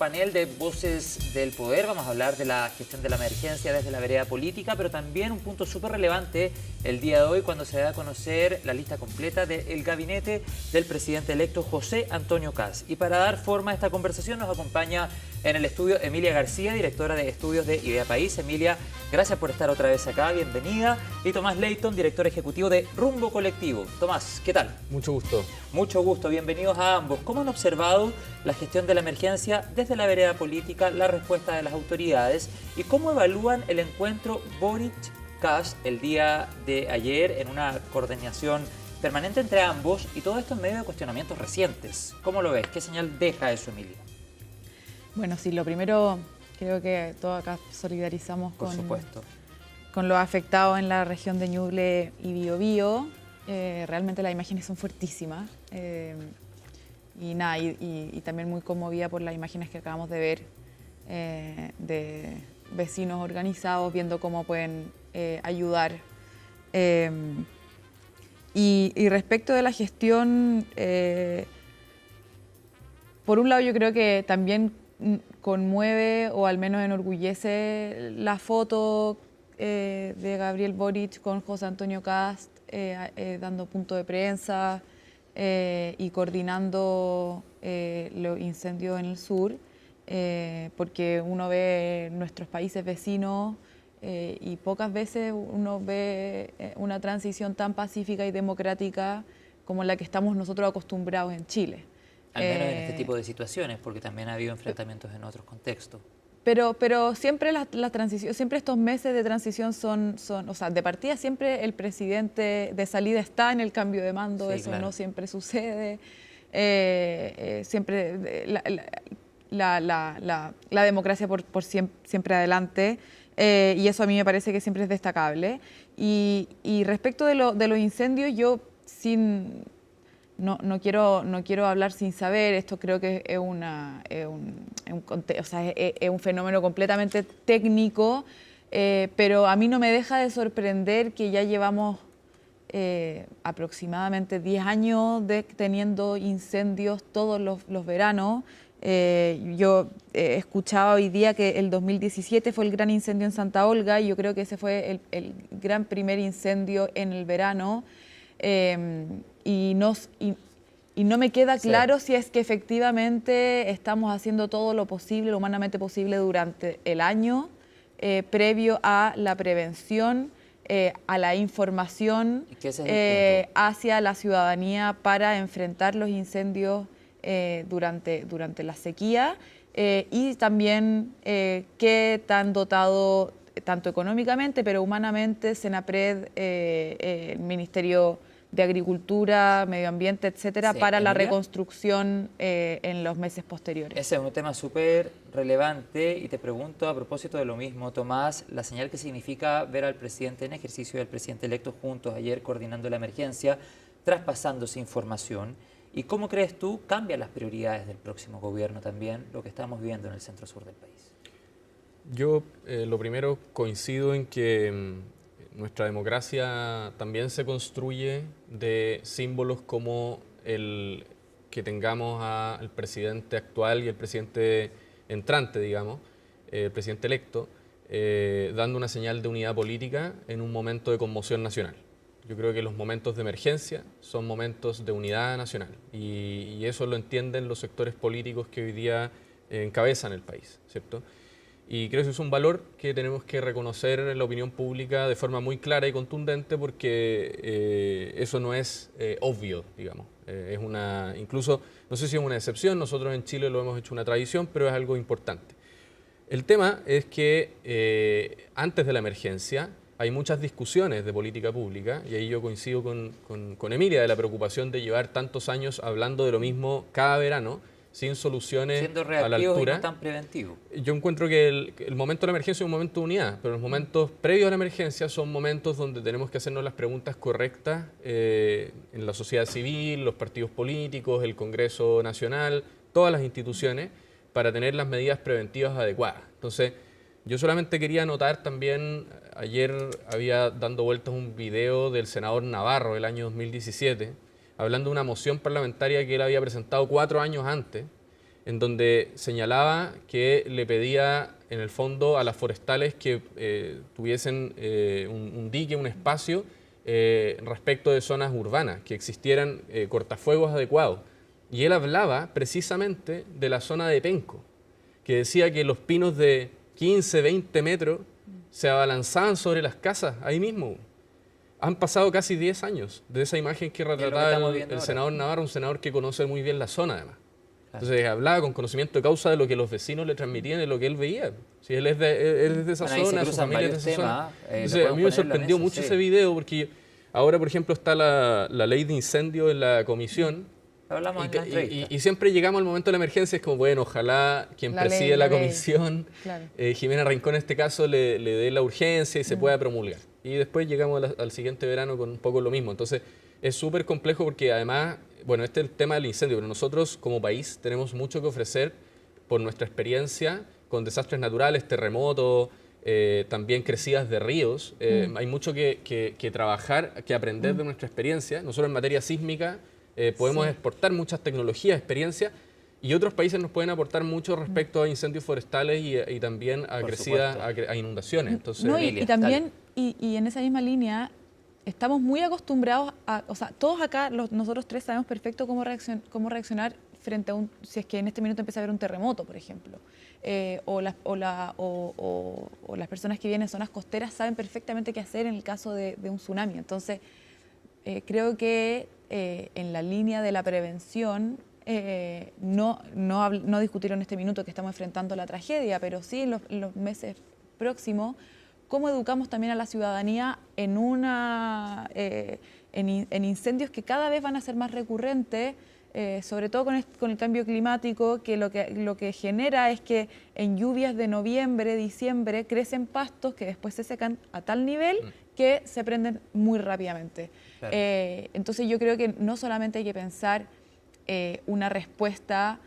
panel de Voces del Poder. Vamos a hablar de la gestión de la emergencia desde la vereda política, pero también un punto súper relevante el día de hoy cuando se da a conocer la lista completa del gabinete del presidente electo José Antonio Kast. Y para dar forma a esta conversación nos acompaña en el estudio Emilia García, directora de estudios de Idea País. Emilia, gracias por estar otra vez acá, bienvenida. Y Tomás Leighton, director ejecutivo de Rumbo Colectivo. Tomás, ¿qué tal? Mucho gusto. Mucho gusto, bienvenidos a ambos. ¿Cómo han observado la gestión de la emergencia desde la vereda política, la respuesta de las autoridades y cómo evalúan el encuentro Boric-Kast el día de ayer en una coordinación permanente entre ambos y todo esto en medio de cuestionamientos recientes? ¿Cómo lo ves? ¿Qué señal deja eso, Emilia? Bueno, sí, lo primero, creo que todos acá solidarizamos con los afectados en la región de Ñuble y Biobío. Realmente las imágenes son fuertísimas y también muy conmovida por las imágenes que acabamos de ver de vecinos organizados viendo cómo pueden ayudar. Y respecto de la gestión, por un lado yo creo que también conmueve o al menos enorgullece la foto de Gabriel Boric con José Antonio Kast dando punto de prensa y coordinando los incendios en el sur, porque uno ve nuestros países vecinos y pocas veces uno ve una transición tan pacífica y democrática como la que estamos nosotros acostumbrados en Chile. Al menos en este tipo de situaciones, porque también ha habido enfrentamientos en otros contextos. Pero siempre la transición, siempre estos meses de transición son, o sea, de partida siempre el presidente de salida está en el cambio de mando, sí, eso claro. No siempre sucede. Siempre la democracia por siempre adelante, y eso a mí me parece que siempre es destacable. Y respecto de los incendios, yo No quiero hablar sin saber, esto creo que es un fenómeno completamente técnico, pero a mí no me deja de sorprender que ya llevamos aproximadamente 10 años teniendo incendios todos los veranos. Yo escuchaba hoy día que el 2017 fue el gran incendio en Santa Olga y yo creo que ese fue el gran primer incendio en el verano. Y no me queda claro si es que efectivamente estamos haciendo todo lo posible, lo humanamente posible durante el año previo a la prevención, a la información hacia la ciudadanía para enfrentar los incendios durante la sequía y también qué tan dotado tanto económicamente pero humanamente Senapred, el Ministerio de Agricultura, Medio Ambiente, etcétera, sí, para la reconstrucción en los meses posteriores. Ese es un tema súper relevante y te pregunto a propósito de lo mismo, Tomás, la señal que significa ver al presidente en ejercicio y al presidente electo juntos ayer coordinando la emergencia, traspasándose información. ¿Y cómo crees tú cambian las prioridades del próximo gobierno también, lo que estamos viendo en el centro-sur del país? Yo lo primero coincido en que nuestra democracia también se construye de símbolos como el que tengamos al presidente actual y el presidente entrante, digamos, el presidente electo, dando una señal de unidad política en un momento de conmoción nacional. Yo creo que los momentos de emergencia son momentos de unidad nacional y eso lo entienden los sectores políticos que hoy día encabezan el país, ¿cierto? Y creo que eso es un valor que tenemos que reconocer en la opinión pública de forma muy clara y contundente porque eso no es obvio, digamos. Incluso, no sé si es una excepción, nosotros en Chile lo hemos hecho una tradición, pero es algo importante. El tema es que antes de la emergencia hay muchas discusiones de política pública y ahí yo coincido con Emilia de la preocupación de llevar tantos años hablando de lo mismo cada verano, sin soluciones siendo a la reactivos altura. Y no tan preventivos. Yo encuentro que el momento de la emergencia es un momento de unidad, pero los momentos previos a la emergencia son momentos donde tenemos que hacernos las preguntas correctas en la sociedad civil, los partidos políticos, el Congreso Nacional, todas las instituciones, para tener las medidas preventivas adecuadas. Entonces, yo solamente quería anotar también, ayer había dando vueltas un video del senador Navarro del año 2017, hablando de una moción parlamentaria que él había presentado 4 años antes, en donde señalaba que le pedía en el fondo a las forestales que tuviesen un dique, un espacio respecto de zonas urbanas, que existieran cortafuegos adecuados. Y él hablaba precisamente de la zona de Penco, que decía que los pinos de 15, 20 metros se abalanzaban sobre las casas ahí mismo. Han pasado casi 10 años de esa imagen que retrataba el senador Navarro, un senador que conoce muy bien la zona además. Entonces hablaba con conocimiento de causa de lo que los vecinos le transmitían y de lo que él veía. Si él es de esa zona, su familia es de esa zona. Entonces a mí me sorprendió mucho ese video porque ahora, por ejemplo, está la ley de incendio en la comisión. Hablamos en la entrevista. Y siempre llegamos al momento de la emergencia, es como, bueno, ojalá quien preside la comisión, claro. Jimena Rincón en este caso, le dé la urgencia y se pueda promulgar. Y después llegamos al siguiente verano con un poco lo mismo. Entonces es súper complejo porque además, bueno, este es el tema del incendio, pero nosotros como país tenemos mucho que ofrecer por nuestra experiencia con desastres naturales, terremotos, también crecidas de ríos. Hay mucho que trabajar, que aprender de nuestra experiencia. Nosotros en materia sísmica podemos exportar muchas tecnologías, experiencias, y otros países nos pueden aportar mucho respecto a incendios forestales y también a crecidas, a inundaciones. Entonces, no, y también, y en esa misma línea, estamos muy acostumbrados a, o sea, todos acá, nosotros tres sabemos perfecto cómo reaccionar frente a si es que en este minuto empieza a haber un terremoto, por ejemplo. O las personas que viven en zonas costeras saben perfectamente qué hacer en el caso de un tsunami. Entonces, creo que en la línea de la prevención, no discutir en este minuto que estamos enfrentando la tragedia, pero sí en los meses próximos, cómo educamos también a la ciudadanía en incendios que cada vez van a ser más recurrentes, sobre todo con el cambio climático, que lo que genera es que en lluvias de noviembre, diciembre, crecen pastos que después se secan a tal nivel que se prenden muy rápidamente. Claro. Entonces yo creo que no solamente hay que pensar una respuesta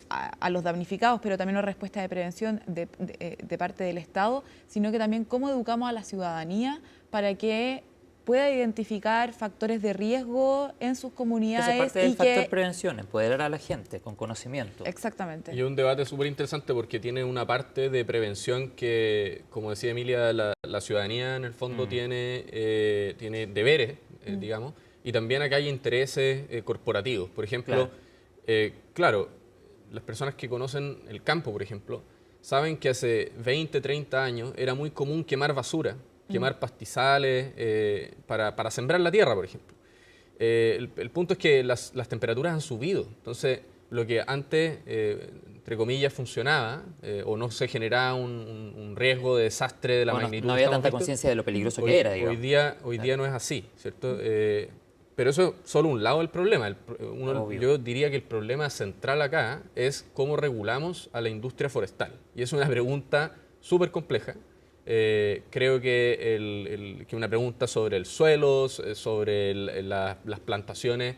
a los damnificados, pero también una respuesta de prevención de parte del Estado, sino que también cómo educamos a la ciudadanía para que pueda identificar factores de riesgo en sus comunidades. Esa parte del factor prevención, empoderar a la gente con conocimiento. Exactamente. Y es un debate súper interesante porque tiene una parte de prevención que, como decía Emilia, la ciudadanía en el fondo tiene deberes, digamos, y también acá hay intereses corporativos. Por ejemplo, claro, las personas que conocen el campo, por ejemplo, saben que hace 20, 30 años era muy común quemar basura, quemar pastizales para sembrar la tierra, por ejemplo. El punto es que las temperaturas han subido, entonces lo que antes, entre comillas, funcionaba o no se generaba un riesgo de desastre de la magnitud. No había tanta conciencia de lo peligroso que era, digamos. Hoy día no es así, ¿cierto? Pero eso es solo un lado del problema. Yo diría que el problema central acá es cómo regulamos a la industria forestal. Y es una pregunta súper compleja. Creo que una pregunta sobre el suelo, sobre las plantaciones,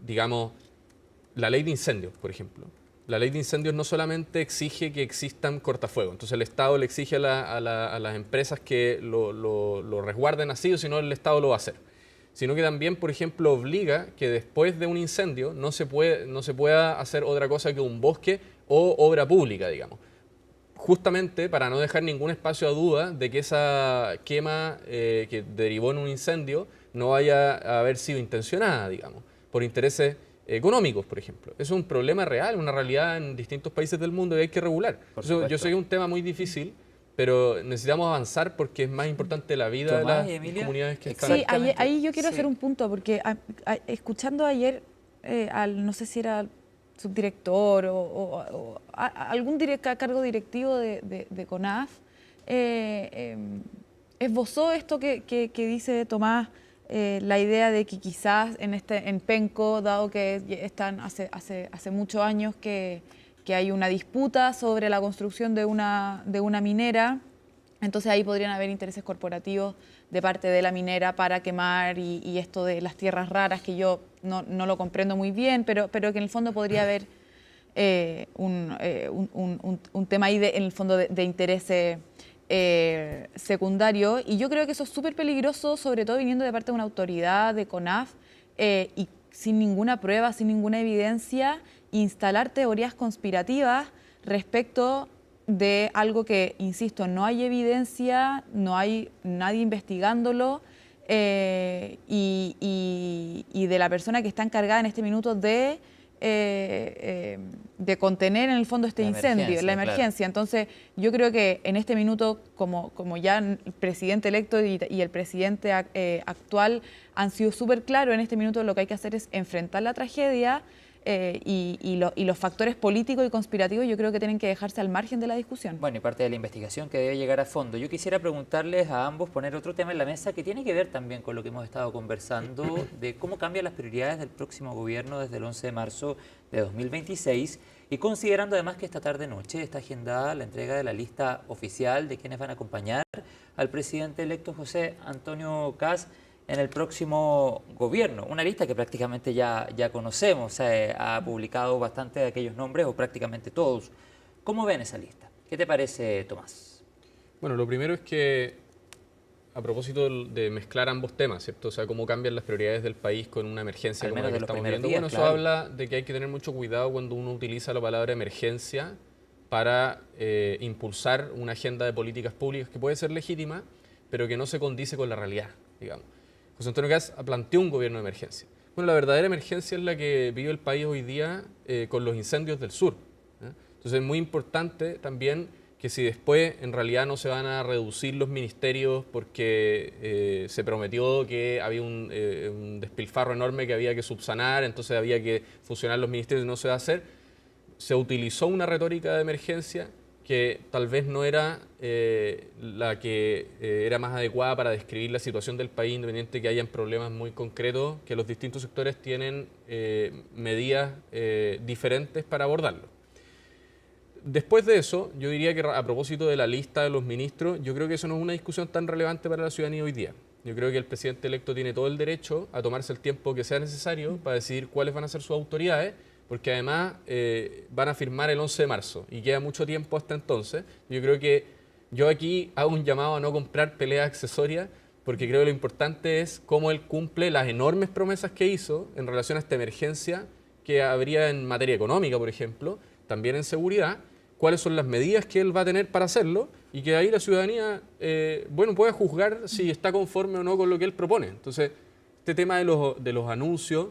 digamos, la ley de incendios, por ejemplo. La ley de incendios no solamente exige que existan cortafuegos, entonces el Estado le exige a las empresas que lo resguarden así, o si no el Estado lo va a hacer. Sino que también, por ejemplo, obliga que después de un incendio no se pueda hacer otra cosa que un bosque o obra pública, digamos. Justamente para no dejar ningún espacio a duda de que esa quema que derivó en un incendio no vaya a haber sido intencionada, digamos, por intereses económicos, por ejemplo. Eso es un problema real, una realidad en distintos países del mundo que hay que regular. Yo sé que es un tema muy difícil, pero necesitamos avanzar porque es más importante la vida de las comunidades que están. Sí, ahí yo quiero hacer un punto, porque escuchando ayer, no sé si era subdirector o algún cargo directivo de CONAF, esbozó esto que dice Tomás, la idea de que quizás en Penco, dado que están hace muchos años que hay una disputa sobre la construcción de una minera, entonces ahí podrían haber intereses corporativos de parte de la minera para quemar y esto de las tierras raras, que yo no lo comprendo muy bien, pero que en el fondo podría haber un tema ahí en el fondo de intereses secundario, y yo creo que eso es súper peligroso, sobre todo viniendo de parte de una autoridad de CONAF y sin ninguna prueba, sin ninguna evidencia, instalar teorías conspirativas respecto de algo que, insisto, no hay evidencia, no hay nadie investigándolo, y de la persona que está encargada en este minuto de contener en el fondo este incendio, la emergencia. Claro. Entonces, yo creo que en este minuto, como ya el presidente electo y el presidente actual han sido súper claros, en este minuto lo que hay que hacer es enfrentar la tragedia, y los factores políticos y conspirativos yo creo que tienen que dejarse al margen de la discusión. Bueno, y parte de la investigación que debe llegar a fondo. Yo quisiera preguntarles a ambos, poner otro tema en la mesa que tiene que ver también con lo que hemos estado conversando, de cómo cambian las prioridades del próximo gobierno desde el 11 de marzo de 2026, y considerando además que esta tarde-noche está agendada la entrega de la lista oficial de quienes van a acompañar al presidente electo José Antonio Kast en el próximo gobierno. Una lista que prácticamente ya conocemos, ha publicado bastante de aquellos nombres, o prácticamente todos. ¿Cómo ven esa lista? ¿Qué te parece, Tomás? Bueno, lo primero es que, a propósito de mezclar ambos temas, ¿cierto? O sea, cómo cambian las prioridades del país con una emergencia como la que estamos viviendo. Bueno, eso habla de que hay que tener mucho cuidado cuando uno utiliza la palabra emergencia para impulsar una agenda de políticas públicas que puede ser legítima, pero que no se condice con la realidad, digamos. José Antonio Kast planteó un gobierno de emergencia. Bueno, la verdadera emergencia es la que vive el país hoy día con los incendios del sur. Entonces es muy importante también que si después en realidad no se van a reducir los ministerios porque se prometió que había un despilfarro enorme que había que subsanar, entonces había que fusionar los ministerios y no se va a hacer, se utilizó una retórica de emergencia que tal vez no era la que era más adecuada para describir la situación del país, independiente de que hayan problemas muy concretos, que los distintos sectores tienen medidas diferentes para abordarlo. Después de eso, yo diría que a propósito de la lista de los ministros, yo creo que eso no es una discusión tan relevante para la ciudadanía hoy día. Yo creo que el presidente electo tiene todo el derecho a tomarse el tiempo que sea necesario para decidir cuáles van a ser sus autoridades, porque además van a firmar el 11 de marzo y queda mucho tiempo hasta entonces. Yo creo que yo aquí hago un llamado a no comprar peleas accesorias, porque creo que lo importante es cómo él cumple las enormes promesas que hizo en relación a esta emergencia que habría en materia económica, por ejemplo, también en seguridad, cuáles son las medidas que él va a tener para hacerlo, y que ahí la ciudadanía pueda juzgar si está conforme o no con lo que él propone. Entonces, este tema de los anuncios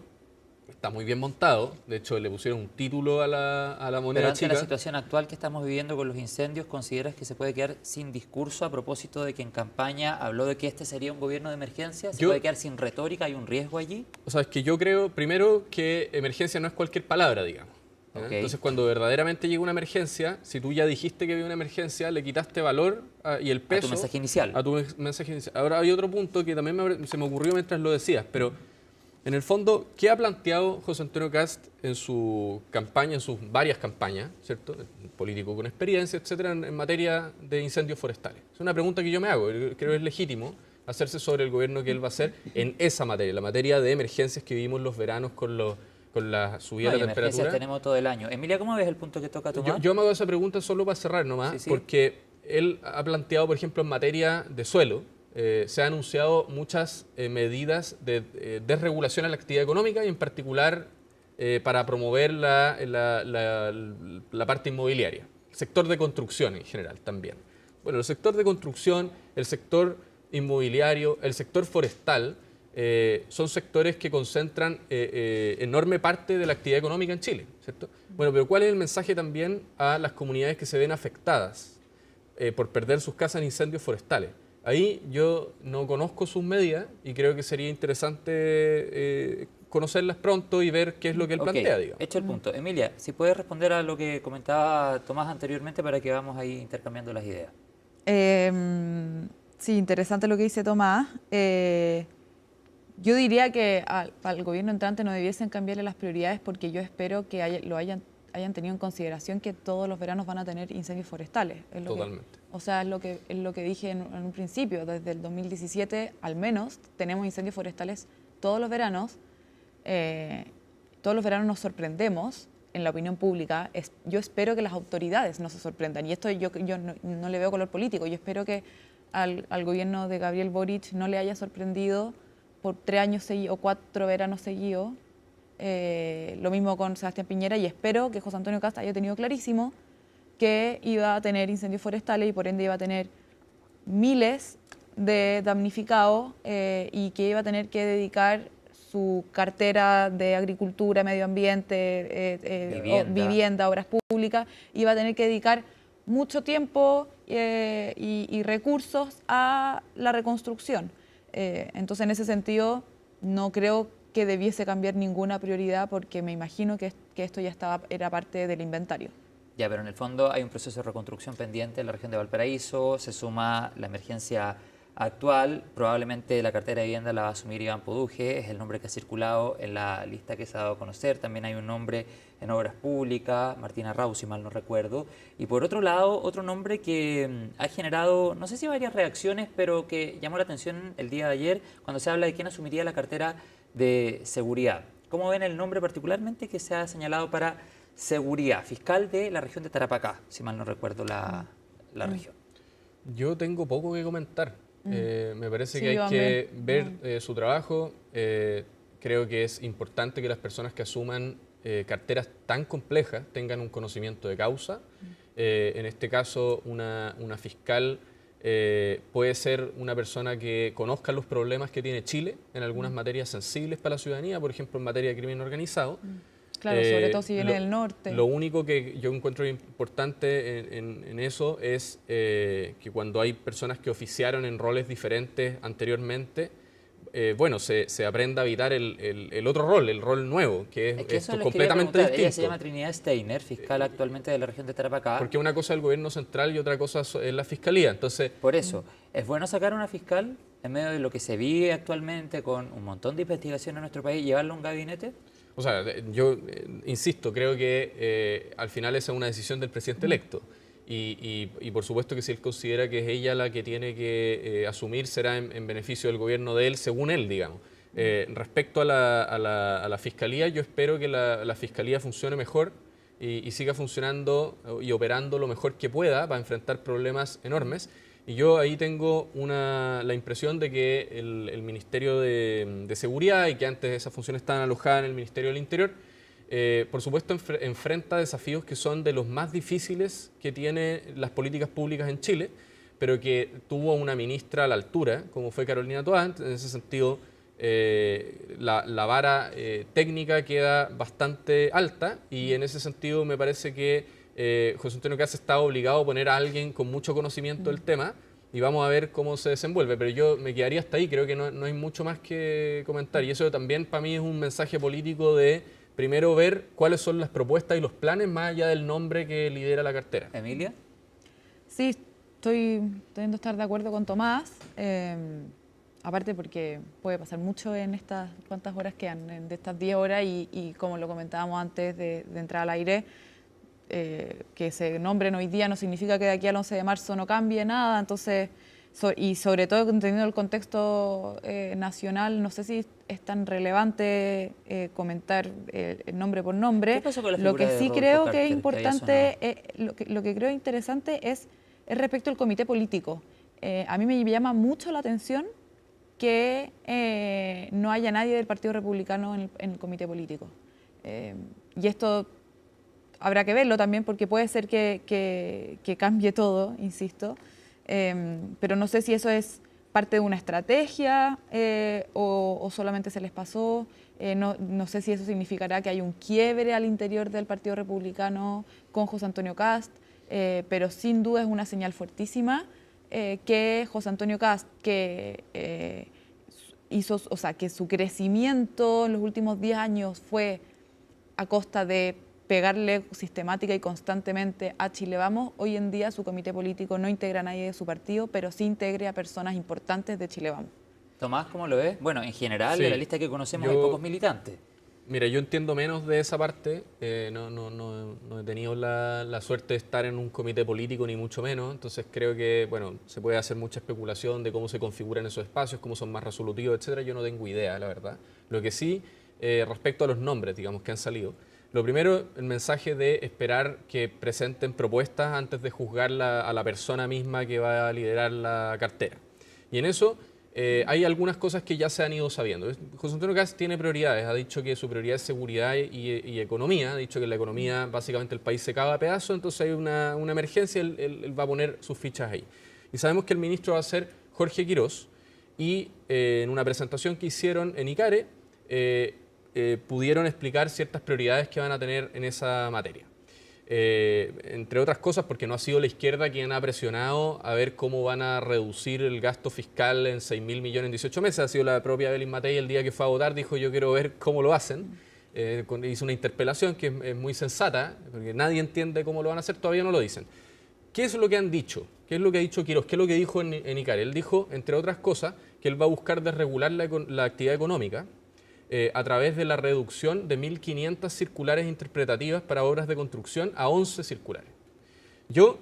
está muy bien montado. De hecho, le pusieron un título a la moneda chica. Pero ante la situación actual que estamos viviendo con los incendios, ¿consideras que se puede quedar sin discurso a propósito de que en campaña habló de que este sería un gobierno de emergencia? ¿Se puede quedar sin retórica? ¿Hay un riesgo allí? O sea, es que yo creo, primero, que emergencia no es cualquier palabra, digamos. Okay. Entonces, cuando verdaderamente llega una emergencia, si tú ya dijiste que había una emergencia, le quitaste valor y el peso... A tu mensaje inicial. A tu mensaje inicial. Ahora, hay otro punto que también se me ocurrió mientras lo decías, pero en el fondo, ¿qué ha planteado José Antonio Kast en su campaña, en sus varias campañas, ¿cierto? Político con experiencia, etcétera, en materia de incendios forestales? Es una pregunta que yo me hago, creo que es legítimo hacerse sobre el gobierno que él va a hacer en esa materia, la materia de emergencias que vivimos los veranos con la subida de la temperatura. Tenemos todo el año. Emilia, ¿cómo ves el punto que toca tomar? Yo me hago esa pregunta solo para cerrar nomás, porque él ha planteado, por ejemplo, en materia de suelo, se han anunciado muchas medidas de desregulación a la actividad económica y en particular para promover la parte inmobiliaria, el sector de construcción en general también. Bueno, el sector de construcción, el sector inmobiliario, el sector forestal, son sectores que concentran enorme parte de la actividad económica en Chile, ¿cierto? Bueno, pero ¿cuál es el mensaje también a las comunidades que se ven afectadas por perder sus casas en incendios forestales? Ahí yo no conozco sus medidas y creo que sería interesante conocerlas pronto y ver qué es lo que él plantea, digamos. Hecho el punto. Emilia, si puedes responder a lo que comentaba Tomás anteriormente para que vamos ahí intercambiando las ideas. Sí, interesante lo que dice Tomás. Yo diría que al gobierno entrante no debiesen cambiarle las prioridades, porque yo espero que hayan tenido en consideración que todos los veranos van a tener incendios forestales. Totalmente. Es lo que dije en un principio. Desde el 2017 al menos tenemos incendios forestales todos los veranos. Todos los veranos nos sorprendemos en la opinión pública. Yo espero que las autoridades no se sorprendan. Y esto yo no le veo color político. Yo espero que al gobierno de Gabriel Boric no le haya sorprendido por 3 años seguidos o 4 veranos seguidos lo mismo con Sebastián Piñera, y espero que José Antonio Kast haya tenido clarísimo que iba a tener incendios forestales y por ende iba a tener miles de damnificados y que iba a tener que dedicar su cartera de agricultura, medio ambiente, vivienda, obras públicas, iba a tener que dedicar mucho tiempo y recursos a la reconstrucción. Entonces, en ese sentido, no creo que debiese cambiar ninguna prioridad porque me imagino que esto ya era parte del inventario. Ya, pero en el fondo hay un proceso de reconstrucción pendiente en la región de Valparaíso, se suma la emergencia actual, probablemente la cartera de vivienda la va a asumir Iván Poduje, es el nombre que ha circulado en la lista que se ha dado a conocer, también hay un nombre en obras públicas, Martina Rau, si mal no recuerdo, y por otro lado, otro nombre que ha generado, no sé si varias reacciones, pero que llamó la atención el día de ayer cuando se habla de quién asumiría la cartera de seguridad. ¿Cómo ven el nombre particularmente que se ha señalado para seguridad? Fiscal de la región de Tarapacá, si mal no recuerdo la región. Yo tengo poco que comentar. Me parece Sí, que hay que también. ver su trabajo. Creo que es importante que las personas que asuman carteras tan complejas tengan un conocimiento de causa. En este caso, una fiscal puede ser una persona que conozca los problemas que tiene Chile en algunas materias sensibles para la ciudadanía, por ejemplo, en materia de crimen organizado. Claro, sobre todo si viene del norte. Lo único que yo encuentro importante en eso es que cuando hay personas que oficiaron en roles diferentes anteriormente, bueno, se aprenda a evitar el otro rol, el rol nuevo, que es que esto eso les completamente quería preguntar. distinto. Ella se llama Trinidad Steiner, fiscal actualmente de la región de Tarapacá. Porque una cosa es el gobierno central y otra cosa es la fiscalía. Entonces, Por eso, ¿es bueno sacar a una fiscal en medio de lo que se vive actualmente con un montón de investigación en nuestro país y llevarlo a un gabinete? o sea, yo insisto, creo que al final esa es una decisión del presidente electo. Y por supuesto que si él considera que es ella la que tiene que asumir, será en beneficio del gobierno de él, según él, digamos. Respecto a la fiscalía, yo espero que la fiscalía funcione mejor y siga funcionando y operando lo mejor que pueda para enfrentar problemas enormes. Y yo ahí tengo la impresión de que el Ministerio de Seguridad, y que antes esas funciones estaban alojadas en el Ministerio del Interior, por supuesto enfrenta desafíos que son de los más difíciles que tiene las políticas públicas en Chile, pero que tuvo una ministra a la altura, como fue Carolina Toá. En ese sentido, la vara técnica queda bastante alta, y en ese sentido me parece que José Antonio Kast está obligado a poner a alguien con mucho conocimiento del tema, y vamos a ver cómo se desenvuelve. Pero yo me quedaría hasta ahí, creo que no hay mucho más que comentar, y eso también para mí es un mensaje político de primero ver cuáles son las propuestas y los planes más allá del nombre que lidera la cartera. ¿Emilia? Sí, estoy teniendo estar de acuerdo con Tomás, aparte porque puede pasar mucho en estas cuantas horas quedan, de estas 10 horas, y como lo comentábamos antes de entrar al aire, que se nombren hoy día no significa que de aquí al 11 de marzo no cambie nada. Entonces, y sobre todo teniendo el contexto nacional, no sé si es tan relevante comentar el nombre por nombre. ¿Qué pasó con la Lo figura que de sí Rodolfo creo que Carter, es que había importante, lo que creo interesante es respecto al comité político. A mí me llama mucho la atención que no haya nadie del Partido Republicano en el comité político. Y esto habrá que verlo también, porque puede ser que cambie todo, insisto, pero no sé si eso es parte de una estrategia o solamente se les pasó. No sé si eso significará que hay un quiebre al interior del Partido Republicano con José Antonio Kast, pero sin duda es una señal fuertísima que José Antonio Kast, que hizo, o sea, que su crecimiento en los últimos 10 años fue a costa de pegarle sistemática y constantemente a Chile Vamos, hoy en día su comité político no integra a nadie de su partido, pero sí integre a personas importantes de Chile Vamos. Tomás, ¿cómo lo ves? Bueno, en general, Sí, de la lista que conocemos hay pocos militantes. Mira, yo entiendo menos de esa parte. No he tenido la suerte de estar en un comité político, ni mucho menos. Entonces creo que, bueno, se puede hacer mucha especulación de cómo se configuran esos espacios, cómo son más resolutivos, etcétera. Yo no tengo idea, la verdad. Lo que sí, respecto a los nombres, digamos, que han salido. Lo primero, el mensaje de esperar que presenten propuestas antes de juzgar a la persona misma que va a liderar la cartera. Y en eso hay algunas cosas que ya se han ido sabiendo. José Antonio Kast tiene prioridades, ha dicho que su prioridad es seguridad y economía, ha dicho que la economía, básicamente el país se caga a pedazos, entonces hay una emergencia, él va a poner sus fichas ahí. Y sabemos que el ministro va a ser Jorge Quirós, y en una presentación que hicieron en ICARE, pudieron explicar ciertas prioridades que van a tener en esa materia. Entre otras cosas porque no ha sido la izquierda quien ha presionado a ver cómo van a reducir el gasto fiscal en 6.000 millones en 18 meses, ha sido la propia Belín Matei el día que fue a votar, dijo yo quiero ver cómo lo hacen, hizo una interpelación que es muy sensata, porque nadie entiende cómo lo van a hacer, todavía no lo dicen. ¿Qué es lo que han dicho? ¿Qué es lo que ha dicho Quirós? ¿Qué es lo que dijo en ICARE? Él dijo, entre otras cosas, que él va a buscar desregular la actividad económica a través de la reducción de 1.500 circulares interpretativas para obras de construcción a 11 circulares. Yo,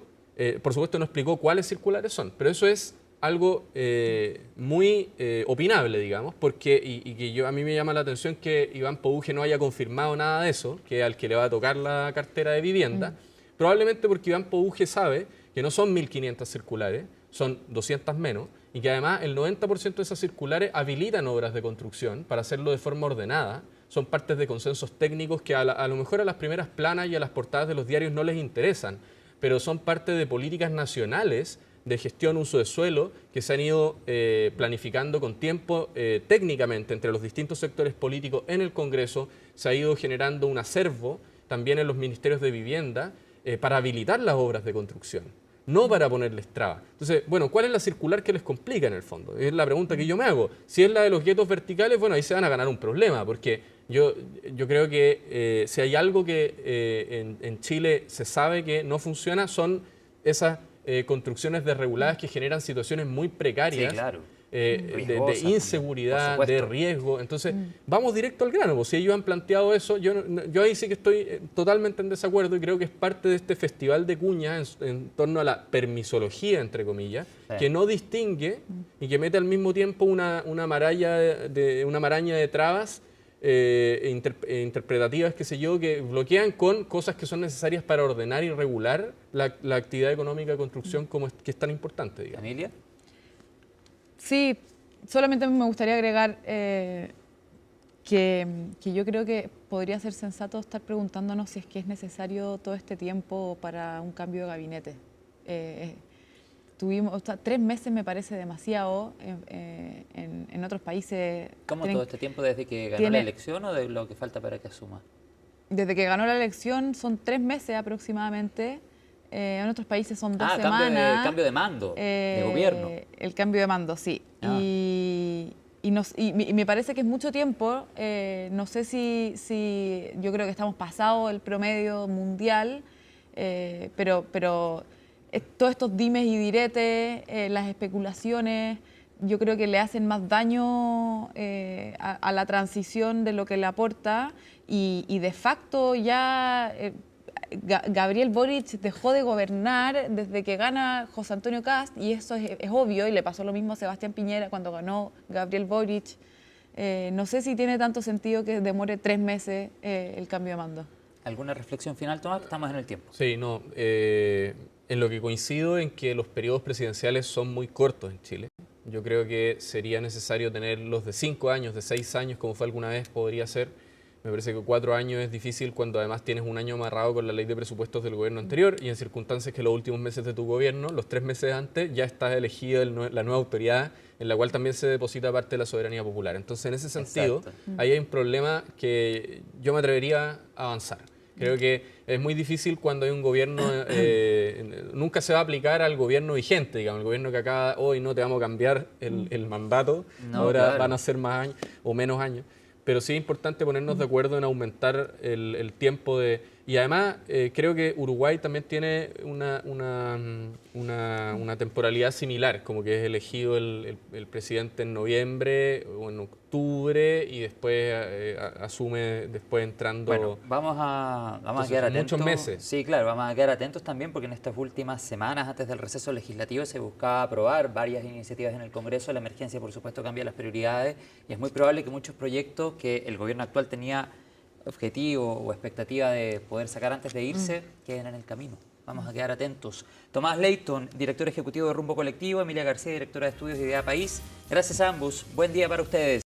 por supuesto, no explicó cuáles circulares son, pero eso es algo muy opinable, digamos, porque y que a mí me llama la atención que Iván Poduje no haya confirmado nada de eso, que al que le va a tocar la cartera de vivienda, probablemente porque Iván Poduje sabe que no son 1.500 circulares, son 200 menos, y que además el 90% de esas circulares habilitan obras de construcción para hacerlo de forma ordenada, son partes de consensos técnicos que a lo mejor a las primeras planas y a las portadas de los diarios no les interesan, pero son parte de políticas nacionales de gestión, uso de suelo, que se han ido planificando con tiempo técnicamente entre los distintos sectores políticos en el Congreso, se ha ido generando un acervo también en los ministerios de vivienda para habilitar las obras de construcción, no para ponerles trabas. Entonces, bueno, ¿cuál es la circular que les complica en el fondo? Es la pregunta que yo me hago. Si es la de los guetos verticales, bueno, ahí se van a ganar un problema, porque yo creo que si hay algo que en Chile se sabe que no funciona, son esas construcciones desreguladas que generan situaciones muy precarias. Sí, claro. De inseguridad, de riesgo. Entonces, vamos directo al grano. Pues, si ellos han planteado eso, yo ahí sí que estoy totalmente en desacuerdo y creo que es parte de este festival de cuñas en torno a la permisología, entre comillas, que no distingue y que mete al mismo tiempo una maraña de trabas interpretativas, qué sé yo, que bloquean con cosas que son necesarias para ordenar y regular la actividad económica de construcción que es tan importante, digamos. ¿Emilia? Sí, solamente me gustaría agregar que yo creo que podría ser sensato estar preguntándonos si es que es necesario todo este tiempo para un cambio de gabinete. Tuvimos 3 meses, me parece demasiado, en otros países. ¿Cómo todo este tiempo desde que ganó la elección o de lo que falta para que asuma? Desde que ganó la elección son 3 meses aproximadamente. En otros países son 2 semanas. Cambio de mando, de gobierno. El cambio de mando, sí. Y me parece que es mucho tiempo. No sé si yo creo que estamos pasados el promedio mundial, pero todos estos dimes y diretes, las especulaciones, yo creo que le hacen más daño a la transición de lo que le aporta y de facto ya... Gabriel Boric dejó de gobernar desde que gana José Antonio Kast y eso es obvio y le pasó lo mismo a Sebastián Piñera cuando ganó Gabriel Boric. No sé si tiene tanto sentido que demore 3 meses el cambio de mando. ¿Alguna reflexión final, Tomás? Estamos en el tiempo. Sí, no. En lo que coincido en que los periodos presidenciales son muy cortos en Chile. Yo creo que sería necesario tener los de 5 años, de 6 años, como fue alguna vez, podría ser. Me parece que 4 años es difícil cuando además tienes un año amarrado con la ley de presupuestos del gobierno anterior y en circunstancias que los últimos meses de tu gobierno, los 3 meses antes, ya está elegida la nueva autoridad en la cual también se deposita parte de la soberanía popular. Entonces, en ese sentido, ahí hay un problema que yo me atrevería a avanzar. Creo que es muy difícil cuando hay un gobierno, nunca se va a aplicar al gobierno vigente, digamos, el gobierno que acaba hoy no te vamos a cambiar el mandato, ahora van a ser más años o menos años. Pero sí es importante ponernos de acuerdo en aumentar el tiempo de... Y además creo que Uruguay también tiene una temporalidad similar, como que es elegido el presidente en noviembre o en octubre y después asume después entrando... Bueno, vamos a quedar atentos. Muchos meses. Sí, claro, vamos a quedar atentos también porque en estas últimas semanas antes del receso legislativo se buscaba aprobar varias iniciativas en el Congreso. La emergencia, por supuesto, cambia las prioridades y es muy probable que muchos proyectos que el gobierno actual tenía objetivo o expectativa de poder sacar antes de irse queden en el camino. Vamos a quedar atentos. Tomás Leighton, director ejecutivo de Rumbo Colectivo, Emilia García, directora de estudios de Idea País. Gracias a ambos. Buen día para ustedes.